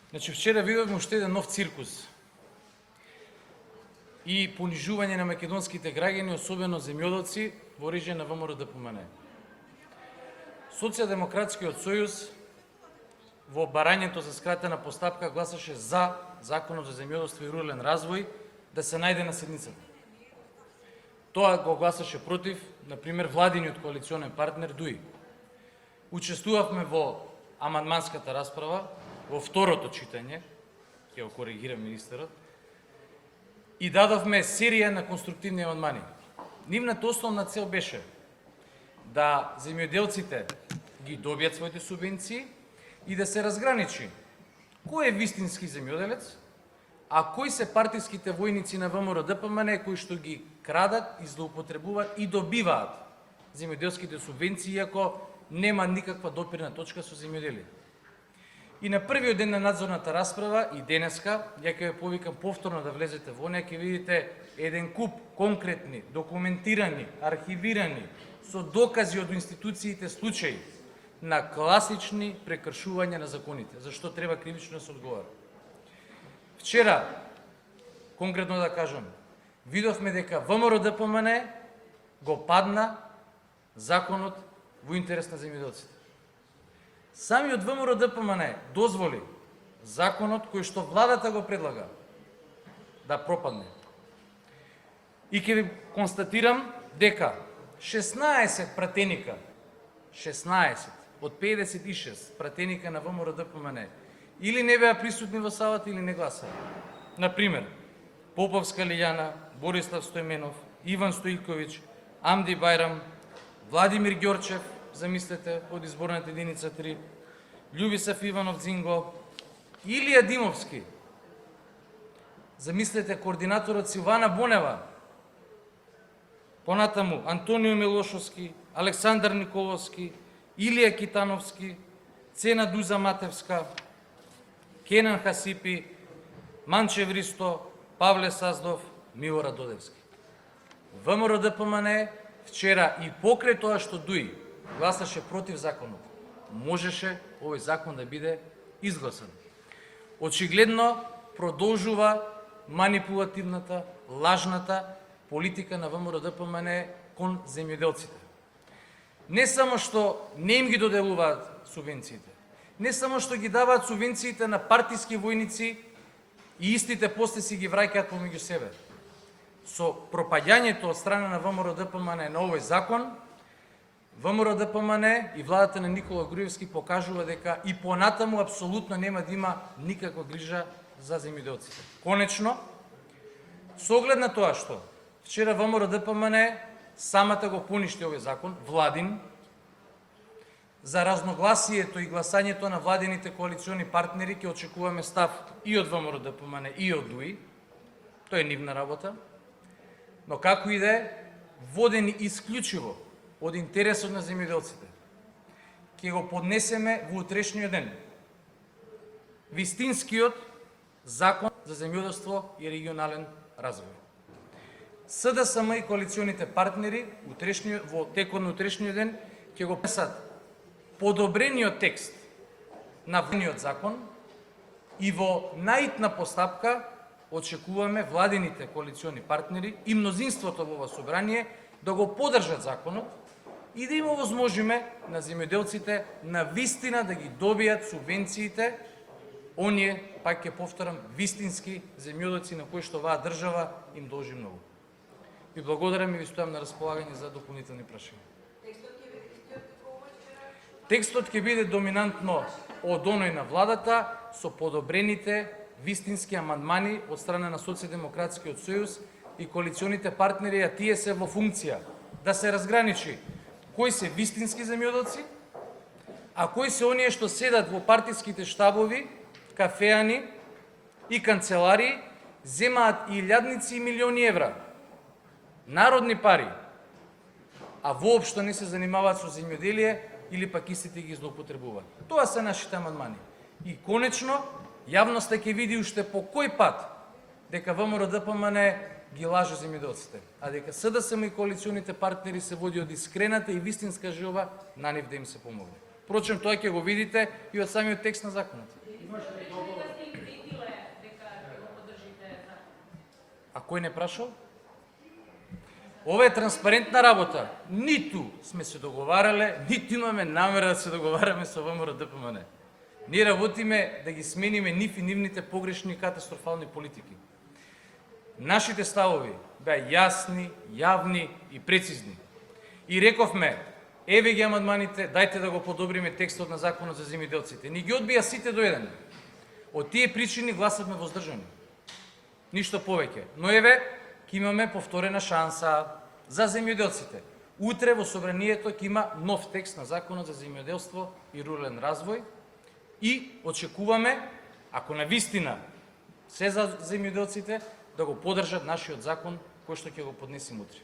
Значи вчера видовме уште еден нов циркус и понижување на македонските граѓани, особено земјоделци, во режија на ВМРО-ДПМН. Социјалдемократскиот сојуз во барањето за скратена постапка гласаше за Законот за земјоделство и рурален развој да се најде на седницата. Тоа го гласаше против, например, владиниот коалиционен партнер ДУИ. Учествувавме во амандманската расправа, во второто читање, ќе го коригира министерот, и дадовме серија на конструктивни амандмани. Нивната основна цел беше да земјоделците ги добијат своите субвенции и да се разграничи кој е вистински земјоделец, а кои се партиските војници на ВМРО-ДПМН кои што ги крадат и злоупотребуваат и добиваат земјоделските субвенции, иако нема никаква допирна точка со земјоделие. И на првиот ден на надзорната расправа и денеска, ја ќе ве повикам повторно да влезете во неја, ќе видите еден куп конкретни, документирани, архивирани, со докази од институциите случаи на класични прекршувања на законите, зашто треба кривично да се одговара. Вчера, конкретно да кажам, видовме дека ВМРО-ДПМН го падна законот во интерес на земјоделците. Самиот ВМРО-ДПМН дозволи законот кој што владата го предлага да пропадне. И ќе ви констатирам дека 16 пратеника, 16 од 56 пратеника на ВМРО-ДПМН или не беа присутни во салата или не гласаа. Например, Поповска Лиљана, Борислав Стојменов, Иван Стојковиќ, Амди Бајрам, Владимир Ѓорчев, замислете, од изборната единица 3, Љубисав Иванов Дзинго, Илија Димовски, замислете, координаторот Силвана Бонева, понатаму Антонио Милошовски, Александар Николовски, Илија Китановски, Цена Дуза Матевска, Кенан Хасипи, Манче Вристо, Павле Саздов, Милорад Додевски. ВМРО-ДПМН вчера и покрај тоа што ДУИ гласаше против законот, можеше овој закон да биде изгласан. Очигледно продолжува манипулативната, лажната политика на ВМРО-ДПМН кон земјоделците. Не само што не им ги доделуваат субвенциите, не само што ги даваат субвенциите на партиски војници и истите после си ги враќаат помеѓу себе. Со пропаѓањето од страна на ВМРО-ДПМН на овој закон, ВМРО-ДПМН и владата на Никола Груевски покажува дека и понатаму апсолутно нема да има никаква грижа за земјоделците. Конечно, со оглед на тоа што вчера ВМРО-ДПМН самата го поништи овој закон, владин, за разногласието и гласањето на владините коалициони партнери ќе очекуваме став и од ВМРО-ДПМН и од ДУИ, тоа е нивна работа, но како и да е, водени исклучиво од интересот на земјоделците, ќе го поднесеме во утрешниот ден вистинскиот закон за земјоделство и регионален развој. СДСМ и коалиционите партнери во текот на утрешниот ден ќе го песат подобрениот текст на владиниот закон и во наитна постапка очекуваме владините коалициони партнери и мнозинството во ова собрание да го поддржат законот и да им овозможиме на земјоделците на вистина да ги добијат субвенциите, оние, пак ќе повторам, вистински земјоделци на кои што оваа држава им должи многу. Ви благодарам и ви стојам на располагање за дополнителни прашања. Текстот ќе биде доминантно од оној на владата со подобрените вистински амандмани од страна на Социјалдемократскиот сојуз и коалиционите партнери, а тие се во функција да се разграничи кои се вистински земјоделци, а кои се оние што седат во партиските штабови, кафеани и канцеларии, земаат илјадници и милиони евра, народни пари, а воопшто не се занимаваат со земјоделие или пак истите ги злоупотребуваат. Тоа се нашите амандмани. И конечно, јавноста ќе види уште по кој пат дека ВМРО-ДПМН ги лаже земјоделците, а дека СДСМ и коалиционите партнери се води од искрената и вистинска желба на нив да им се помогне. Впрочем, тоа ќе го видите и од самиот текст на законот. А кој не прашал? Ова е транспарентна работа. Ниту сме се договарале, ниту имаме намера да се договараме со ВМРО ДПМН. Ние работиме да ги смениме нив и нивните погрешни и катастрофални политики. Нашите ставови беа јасни, јавни и прецизни. И рековме, еве ги амандманите, дајте да го подобриме текстот на Законот за земјоделците. Ни ги одбија сите до еден. Од тие причини гласавме воздржани. Ништо повеќе. Но еве, ќе имаме повторена шанса за земјоделците. Утре во собранието ќе има нов текст на Законот за земјоделство и рурален развој и очекуваме, ако навистина се за земјоделците, да го поддржат нашиот закон кој што ќе го поднесим утре.